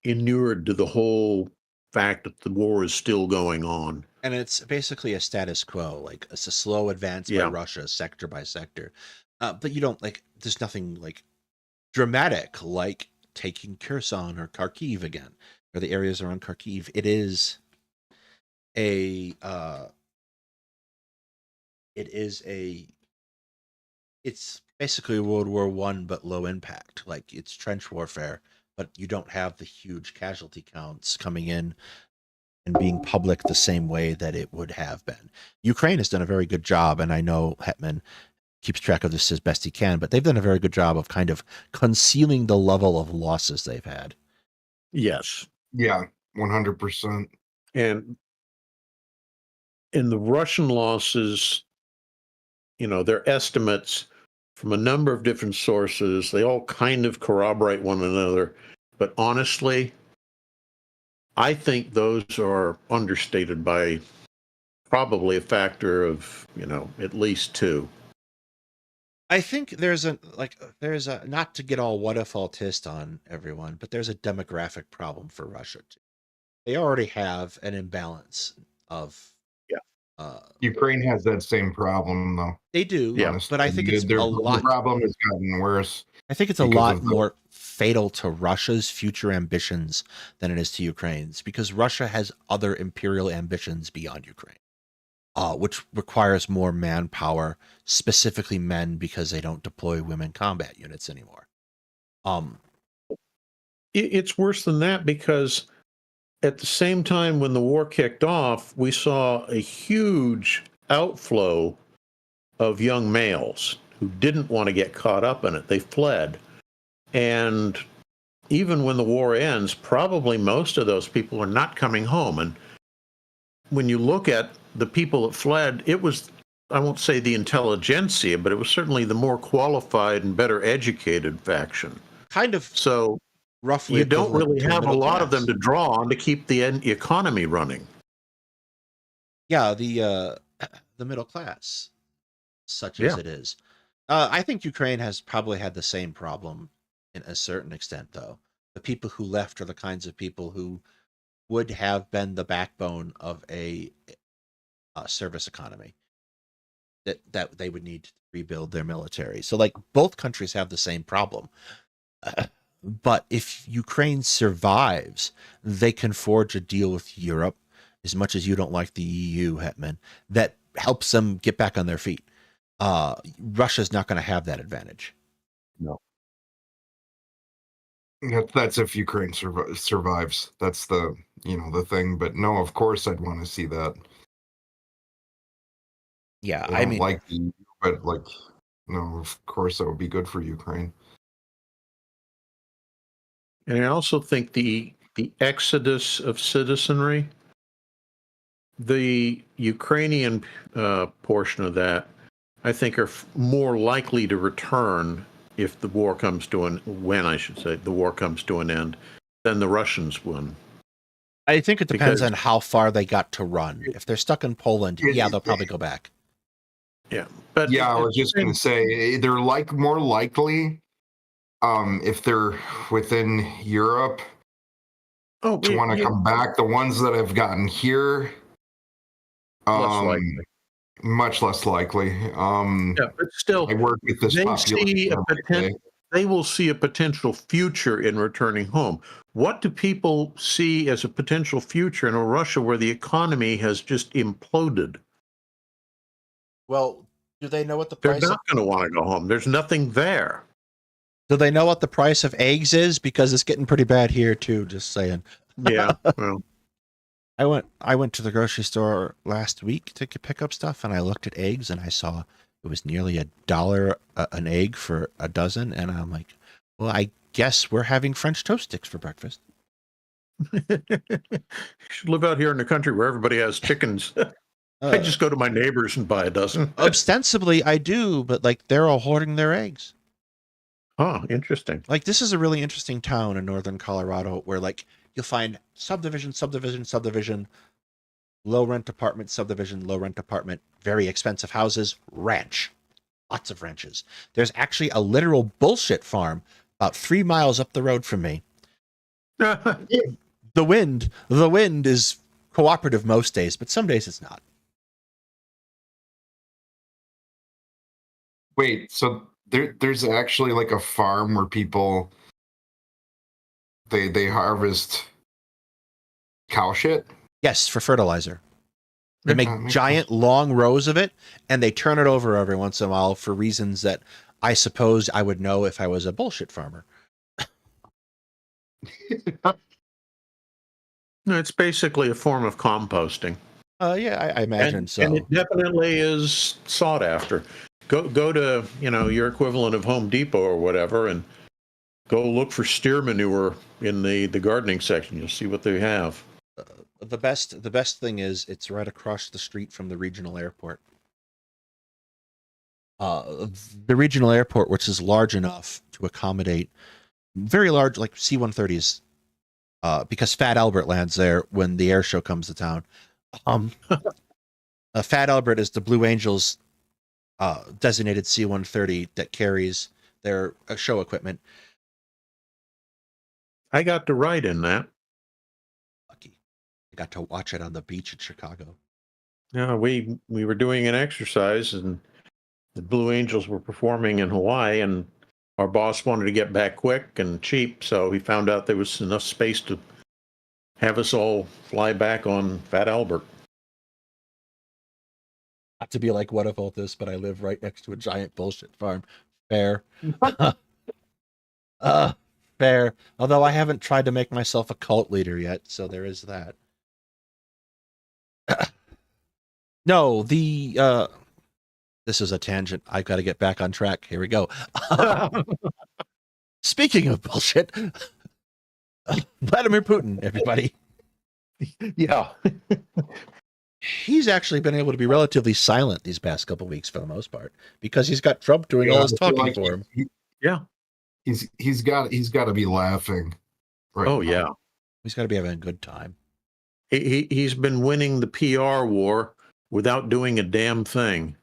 inured to the whole fact that the war is still going on. And it's basically a status quo, like it's a slow advance by Russia, sector by sector. But you don't like, there's nothing like dramatic like taking Kherson or Kharkiv again, or the areas around Kharkiv. It is it's basically World War One, but low impact. Like it's trench warfare, but you don't have the huge casualty counts coming in and being public the same way that it would have been. Ukraine has done a very good job, and I know Hetman keeps track of this as best he can, but they've done a very good job of kind of concealing the level of losses they've had. Yes. Yeah, 100%. And in the Russian losses, you know, their estimates from a number of different sources, they all kind of corroborate one another. But honestly, I think those are understated by probably a factor of, you know, at least 2. I think there's a not to get all what if altist on everyone, but there's a demographic problem for Russia too. They already have an imbalance of Ukraine has that same problem though. They do, honestly. but I think it's their a lot. problem has gotten worse. I think it's a lot more fatal to Russia's future ambitions than it is to Ukraine's, because Russia has other imperial ambitions beyond Ukraine, which requires more manpower, specifically men, because they don't deploy women combat units anymore. It's worse than that, because at the same time when the war kicked off, we saw a huge outflow of young males who didn't want to get caught up in it. They fled. And even when the war ends, probably most of those people are not coming home. And when you look at the people that fled, it was, I won't say the intelligentsia, but it was certainly the more qualified and better educated faction. Kind of. So roughly, you don't really have a lot of them to draw on to keep the economy running. Yeah, the middle class, such as it is. I think Ukraine has probably had the same problem in a certain extent, though. The people who left are the kinds of people who would have been the backbone of a service economy that they would need to rebuild their military. So, like, both countries have the same problem. But if Ukraine survives, they can forge a deal with Europe, as much as you don't like the EU, Hetman, that helps them get back on their feet. Russia's not going to have that advantage. No. That's if Ukraine survives. That's the thing. But no, of course I'd want to see that. Yeah, I mean, like the EU, but like, no, of course that would be good for Ukraine. And I also think the exodus of citizenry, the Ukrainian portion of that, I think are more likely to return if the war comes to the war comes to an end, than the Russians will. I think it depends on how far they got to run. If they're stuck in Poland, they'll probably go back. Yeah, but I was just going to say they're more likely if they're within Europe to want to come back. The ones that have gotten here, much less likely. But still, I work with this population. They will see a potential future in returning home. What do people see as a potential future in a Russia where the economy has just imploded? Well, Do they know what the They're price? not going to want to go home. There's nothing there. Do they know what the price of eggs is? Because it's getting pretty bad here too. Just saying. Yeah. Well, I went to the grocery store last week to pick up stuff, and I looked at eggs, and I saw it was nearly $1 an egg for a dozen, and I'm like, well, I guess we're having French toast sticks for breakfast. you should live out here in the country where everybody has chickens. I just go to my neighbors and buy a dozen. Ostensibly, I do, but like they're all hoarding their eggs. Oh, interesting. Like this is a really interesting town in northern Colorado where like you'll find subdivision, low rent apartment, subdivision, low rent apartment, very expensive houses, ranch, lots of ranches. There's actually a literal bullshit farm about 3 miles up the road from me. The wind is cooperative most days, but some days it's not. Wait, so there's actually like a farm where people they harvest cow shit? Yes, for fertilizer. They make Makes giant long rows of it, and they turn it over every once in a while for reasons that I suppose I would know if I was a bullshit farmer. No, it's basically a form of composting. Yeah, I imagine so. And it definitely is sought after. Go to, your equivalent of Home Depot or whatever, and go look for steer manure in the gardening section. You'll see what they have. The best thing is it's right across the street from the regional airport. The regional airport, which is large enough to accommodate very large, like C-130s, because Fat Albert lands there when the air show comes to town. Fat Albert is the Blue Angels designated C-130 that carries their show equipment. I got to ride in that. Lucky. I got to watch it on the beach in Chicago. Yeah, we were doing an exercise, and the Blue Angels were performing in Hawaii, and our boss wanted to get back quick and cheap, so he found out there was enough space to have us all fly back on Fat Albert. Not to be like, what if all this, but I live right next to a giant bullshit farm. Fair. Fair. Although I haven't tried to make myself a cult leader yet, so there is that. No, this is a tangent. I've got to get back on track. Here we go. Speaking of bullshit, Vladimir Putin, everybody. Yeah. He's actually been able to be relatively silent these past couple weeks for the most part because he's got Trump doing all his talking for him. He's got to be laughing. Right now. Yeah. He's got to be having a good time. He's been winning the PR war without doing a damn thing.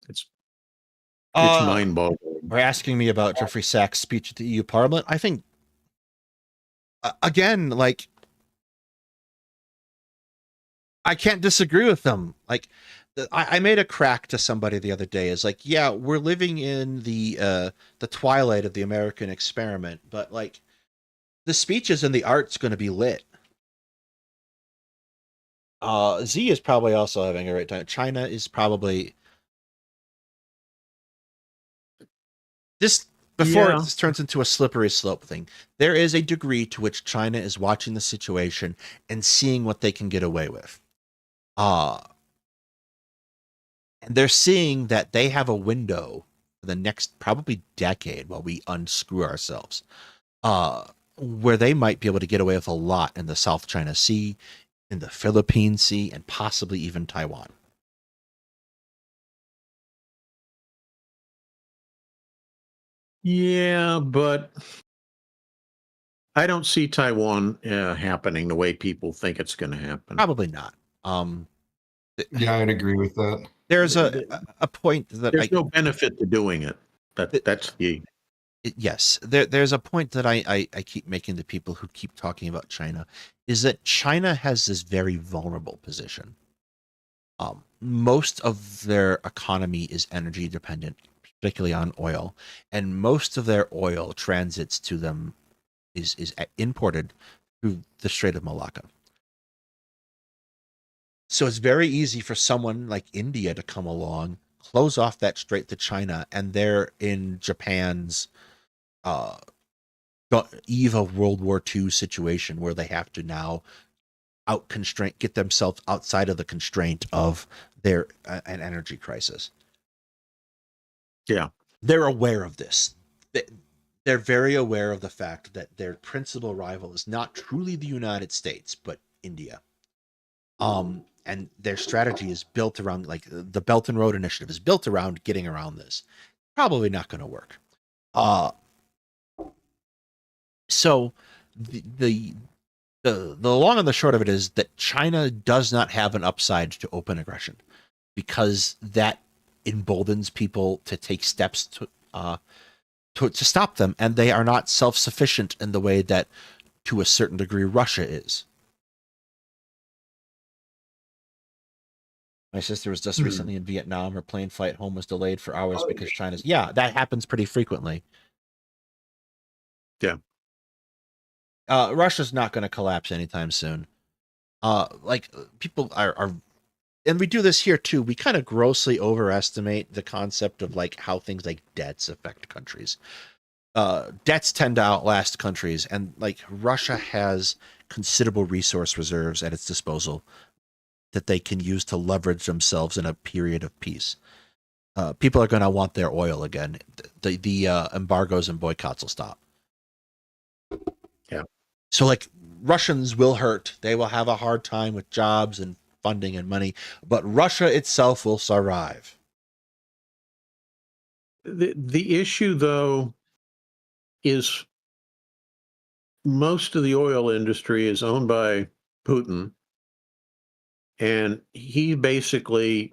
It's mind-boggling. We're asking me about Jeffrey Sachs' speech at the EU Parliament. I think, again, like, I can't disagree with them. Like, I made a crack to somebody the other day. Is like, yeah, we're living in the twilight of the American experiment, but like, the speeches and the art's going to be lit. Z is probably also having a great time. China is probably this turns into a slippery slope thing. There is a degree to which China is watching the situation and seeing what they can get away with. And they're seeing that they have a window for the next probably decade while we unscrew ourselves, where they might be able to get away with a lot in the South China Sea, in the Philippine Sea, and possibly even Taiwan. Yeah, but I don't see Taiwan happening the way people think it's going to happen. Probably not. Yeah, I'd agree with that. There's a point that there's no benefit to doing it. That's the yes. There's a point that I keep making to people who keep talking about China, is that China has this very vulnerable position. Most of their economy is energy dependent, particularly on oil, and most of their oil transits to them is imported through the Strait of Malacca. So it's very easy for someone like India to come along, close off that strait to China, and they're in Japan's uh, eve of World War II situation where they have to now get themselves outside of the constraint of their an energy crisis. Yeah. They're aware of this. They're very aware of the fact that their principal rival is not truly the United States, but India. And their strategy is built around, like, the Belt and Road Initiative is built around getting around this. Probably not going to work. So the long and the short of it is that China does not have an upside to open aggression, because that emboldens people to take steps to stop them, and they are not self-sufficient in the way that, to a certain degree, Russia is. My sister was just recently in Vietnam. Her plane flight home was delayed for hours because China's... Yeah, that happens pretty frequently. Yeah. Russia's not going to collapse anytime soon. People are, and we do this here too, we kind of grossly overestimate the concept of, like, how things like debts affect countries. Debts tend to outlast countries, and, like, Russia has considerable resource reserves at its disposal that they can use to leverage themselves in a period of peace. People are going to want their oil again. The embargoes and boycotts will stop. Yeah. So, like, Russians will hurt. They will have a hard time with jobs and funding and money, but Russia itself will survive. The issue, though, is most of the oil industry is owned by Putin, and he basically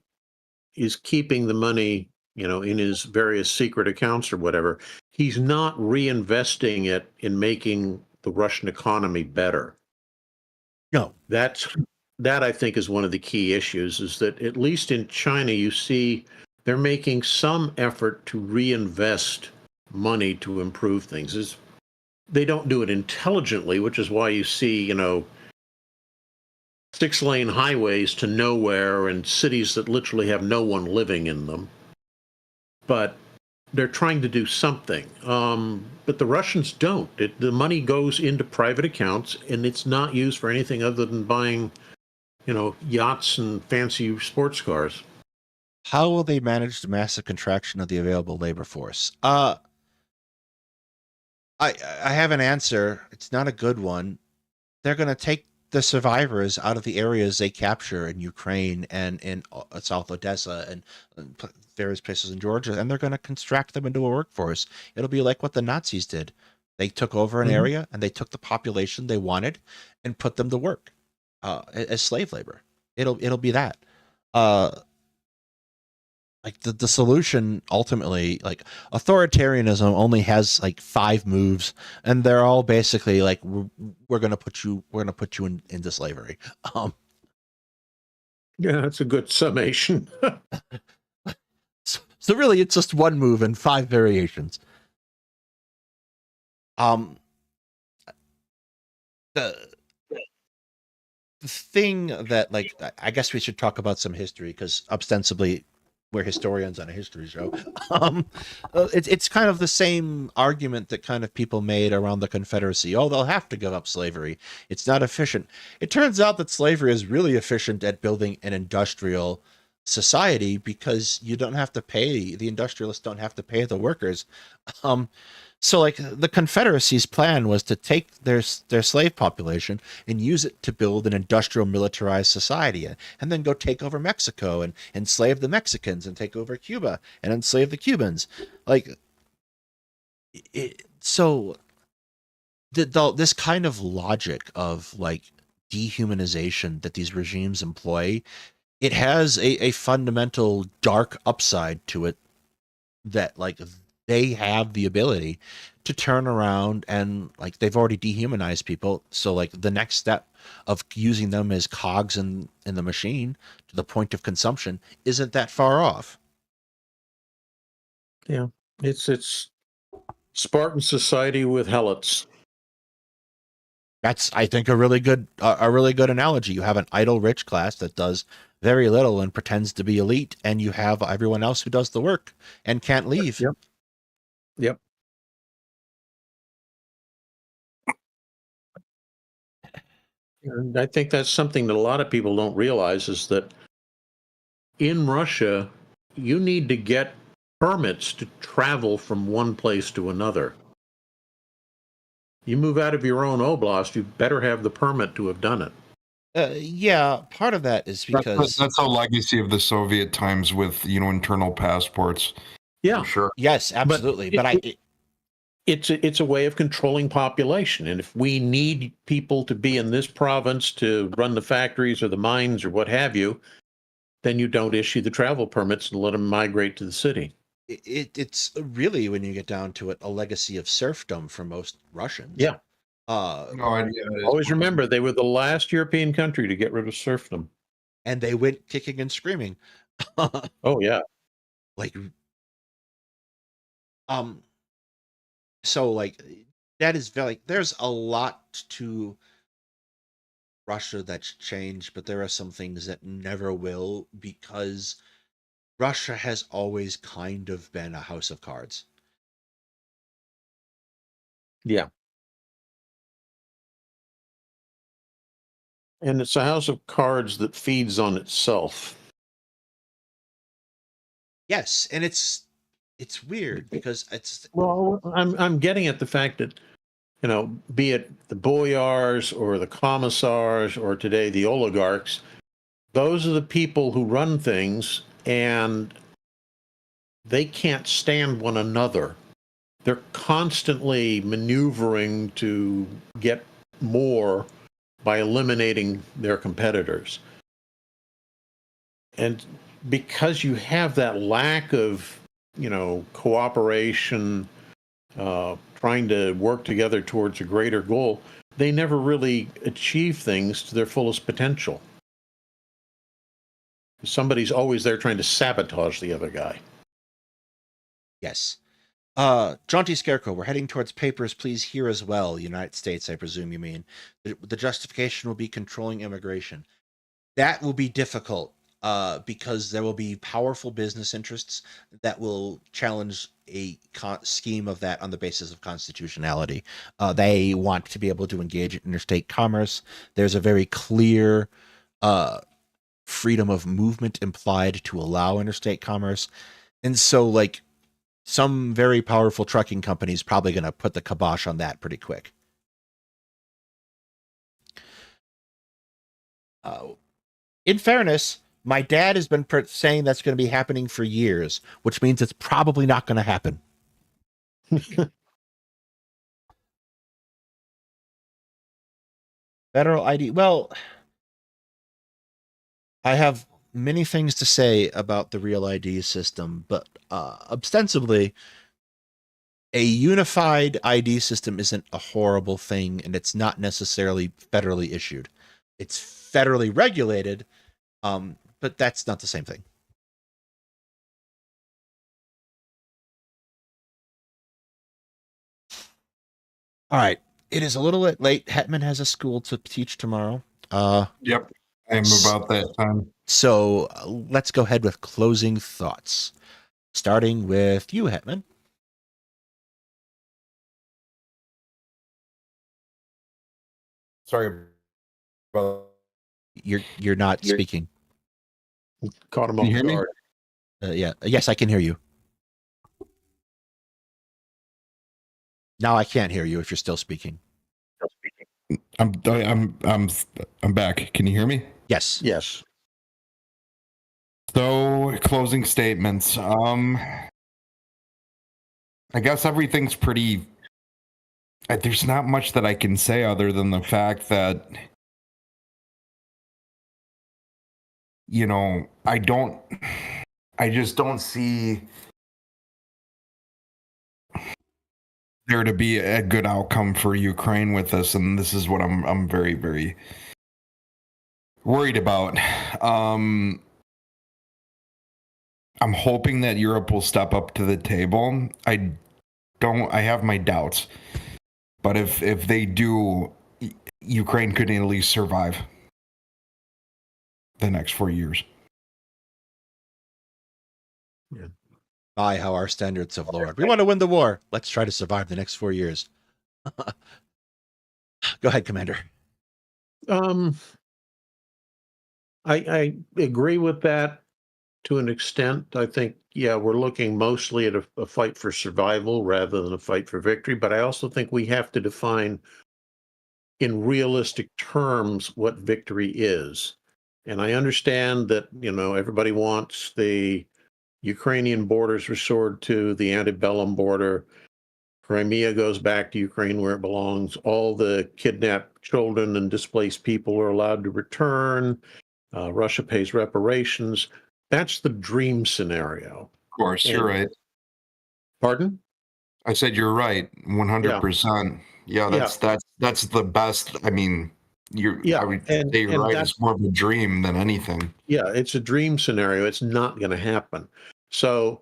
is keeping the money, in his various secret accounts or whatever. He's not reinvesting it in making the Russian economy better. No. That I think is one of the key issues, is that at least in China, you see they're making some effort to reinvest money to improve things. They don't do it intelligently, which is why you see, 6-lane highways to nowhere and cities that literally have no one living in them. But they're trying to do something. But the Russians don't. The money goes into private accounts, and it's not used for anything other than buying, yachts and fancy sports cars. How will they manage the massive contraction of the available labor force? I have an answer. It's not a good one. They're going to take the survivors out of the areas they capture in Ukraine and in South Odessa and various places in Georgia, and they're going to contract them into a workforce. It'll be like what the Nazis did. They took over an area, and they took the population they wanted and put them to work as slave labor. It'll be that. Like, the solution ultimately, like, authoritarianism only has like 5 moves, and they're all basically like, we're gonna put you into slavery. Yeah, that's a good summation. So really, it's just one move and 5 variations. The thing that, like, I guess we should talk about some history, because ostensibly we're historians on a history show. It's kind of the same argument that kind of people made around the Confederacy. Oh, they'll have to give up slavery. It's not efficient. It turns out that slavery is really efficient at building an industrial society, because you don't have to pay, the industrialists don't have to pay the workers. So, like, the Confederacy's plan was to take their slave population and use it to build an industrial militarized society, and then go take over Mexico and enslave the Mexicans, and take over Cuba and enslave the Cubans. Like, this kind of logic of, like, dehumanization that these regimes employ, it has a fundamental dark upside to it, that, like, they have the ability to turn around and, like, they've already dehumanized people. So, like, the next step of using them as cogs in the machine to the point of consumption isn't that far off. Yeah, it's Spartan society with helots. That's, I think, a really good analogy. You have an idle rich class that does very little and pretends to be elite, and you have everyone else who does the work and can't leave. Yep. Yep. And I think that's something that a lot of people don't realize is that in Russia, you need to get permits to travel from one place to another. You move out of your own oblast, you better have the permit to have done it. Yeah, part of that is because that's a legacy of the Soviet times with internal passports. Yeah, for sure. yes, absolutely. It's a way of controlling population, and if we need people to be in this province to run the factories or the mines or what have you, then you don't issue the travel permits and let them migrate to the city. It's really, when you get down to it, a legacy of serfdom for most Russians. Yeah. No idea. Always remember, they were the last European country to get rid of serfdom. And they went kicking and screaming. Oh, yeah. Like, so like that is very, there's a lot to Russia that's changed, but there are some things that never will, because Russia has always kind of been a house of cards. Yeah. And it's a house of cards that feeds on itself. Yes, and it's weird because it's, Well, I'm getting at the fact that, be it the boyars or the commissars or today the oligarchs, those are the people who run things, and they can't stand one another. They're constantly maneuvering to get more by eliminating their competitors. And because you have that lack of, cooperation, trying to work together towards a greater goal, they never really achieve things to their fullest potential. Somebody's always there trying to sabotage the other guy. yes. Jaunty Scarecrow, we're heading towards papers, please, here as well. United States, I presume you mean. The justification will be controlling immigration. That will be difficult, because there will be powerful business interests that will challenge a scheme of that on the basis of constitutionality. They want to be able to engage in interstate commerce. There's a very clear freedom of movement implied to allow interstate commerce. And so, like, some very powerful trucking companies probably going to put the kibosh on that pretty quick. In fairness, my dad has been saying that's going to be happening for years, which means it's probably not going to happen. Federal ID. Well, I have many things to say about the real ID system, but ostensibly, a unified ID system isn't a horrible thing, and it's not necessarily federally issued. It's federally regulated, but that's not the same thing. All right. It is a little bit late. Hetman has a school to teach tomorrow. Yep. I'm about that time. So let's go ahead with closing thoughts. Starting with you, Hetman. Sorry about You're not speaking. Caught him Can off you hear me? guard. Yeah. Yes, I can hear you. Now I can't hear you if you're still speaking. I'm back. Can you hear me? Yes. Yes. So, closing statements. I guess everything's pretty. There's not much that I can say other than the fact that, I just don't see there to be a good outcome for Ukraine with this, and this is what I'm very, very worried about. I'm hoping that Europe will step up to the table. I have my doubts, but if they do, Ukraine could at least survive the next 4 years. My, how our standards have lowered. We want to win the war. Let's try to survive the next 4 years. Go ahead, Commander. I agree with that to an extent. I think, yeah, we're looking mostly at a fight for survival rather than a fight for victory. But I also think we have to define in realistic terms what victory is. And I understand that, everybody wants the Ukrainian borders restored to the antebellum border. Crimea goes back to Ukraine where it belongs. All the kidnapped children and displaced people are allowed to return. Russia pays reparations. That's the dream scenario. Of course, you're right. Pardon? I said you're right, 100%. Yeah, that's the best. I mean, I would say you're right. It's more of a dream than anything. Yeah, it's a dream scenario. It's not going to happen. So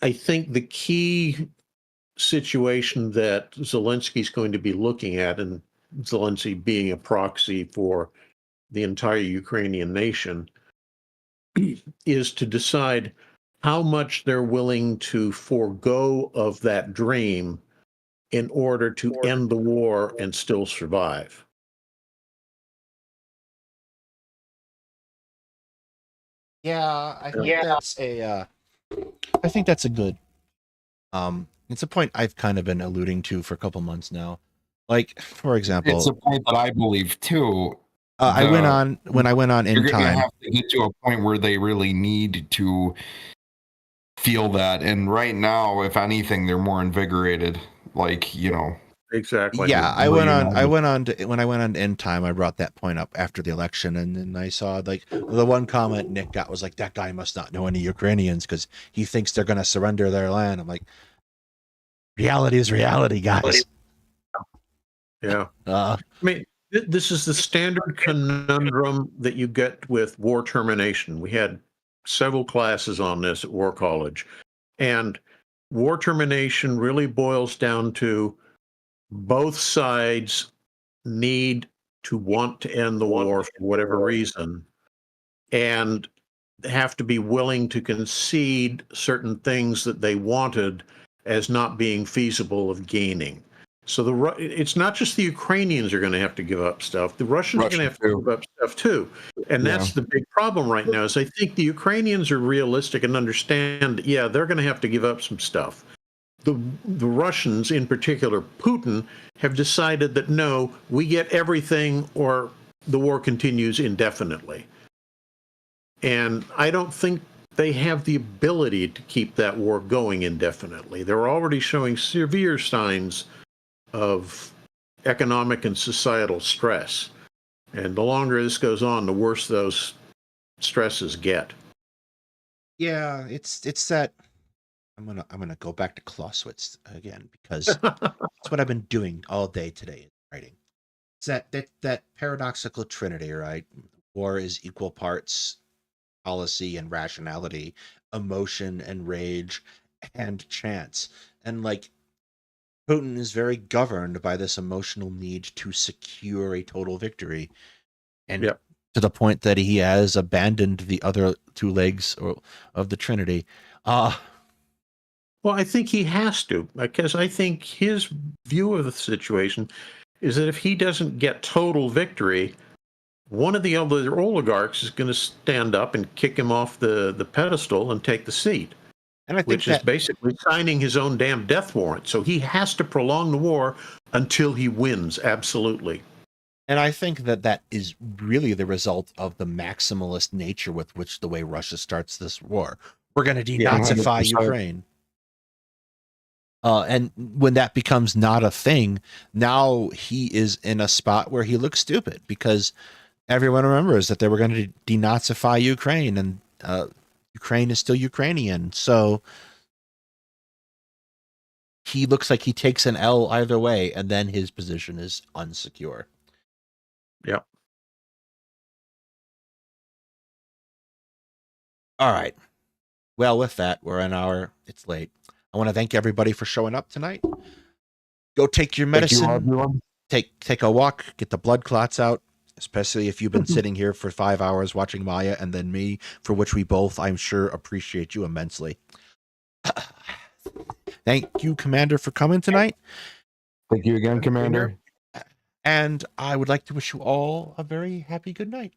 I think the key situation that Zelensky's going to be looking at, and Zelensky being a proxy for the entire Ukrainian nation, is to decide how much they're willing to forego of that dream in order to end the war and still survive. Yeah, I think that's a good. It's a point I've kind of been alluding to for a couple months now. Like, for example, it's a point that I believe too. I went on in you're time. You're gonna have to get to a point where they really need to feel that, and right now, if anything, they're more invigorated. Like, Exactly. Yeah, when I went on to End Time, I brought that point up after the election, and then I saw like the one comment Nick got was like, "That guy must not know any Ukrainians because he thinks they're going to surrender their land." I'm like, reality is reality, guys. Yeah. I mean, this is the standard conundrum that you get with war termination. We had several classes on this at War College, and war termination really boils down to both sides need to want to end the war for whatever reason, and have to be willing to concede certain things that they wanted as not being feasible of gaining. So it's not just the Ukrainians are going to have to give up stuff. The Russians are going to have to give up stuff too. And that's the big problem right now is I think the Ukrainians are realistic and understand, yeah, they're going to have to give up some stuff. The Russians, in particular, Putin, have decided that no, we get everything or the war continues indefinitely. And I don't think they have the ability to keep that war going indefinitely. They're already showing severe signs of economic and societal stress. And the longer this goes on, the worse those stresses get. Yeah, it's that I'm gonna go back to Clausewitz again because that's what I've been doing all day today in writing. It's that paradoxical trinity, right? War is equal parts policy and rationality, emotion and rage, and chance. And like Putin is very governed by this emotional need to secure a total victory. And to the point that he has abandoned the other two legs of the Trinity. Well, I think he has to, because I think his view of the situation is that if he doesn't get total victory, one of the other oligarchs is going to stand up and kick him off the pedestal and take the seat. And I think which is basically signing his own damn death warrant. So he has to prolong the war until he wins, absolutely. And I think that is really the result of the maximalist nature with which the way Russia starts this war. We're going to denazify Ukraine. And when that becomes not a thing, now he is in a spot where he looks stupid because everyone remembers that they were going to denazify Ukraine, and Ukraine is still Ukrainian. So he looks like he takes an L either way, and then his position is unsecure. Yep. All right. Well, with that, it's late. I want to thank everybody for showing up tonight. Go take your medicine. Thank you, everyone. take a walk, get the blood clots out, especially if you've been sitting here for 5 hours watching Maya and then me, for which we both, I'm sure, appreciate you immensely. Thank you, Commander, for coming tonight. Thank you again, Commander. And I would like to wish you all a very happy good night.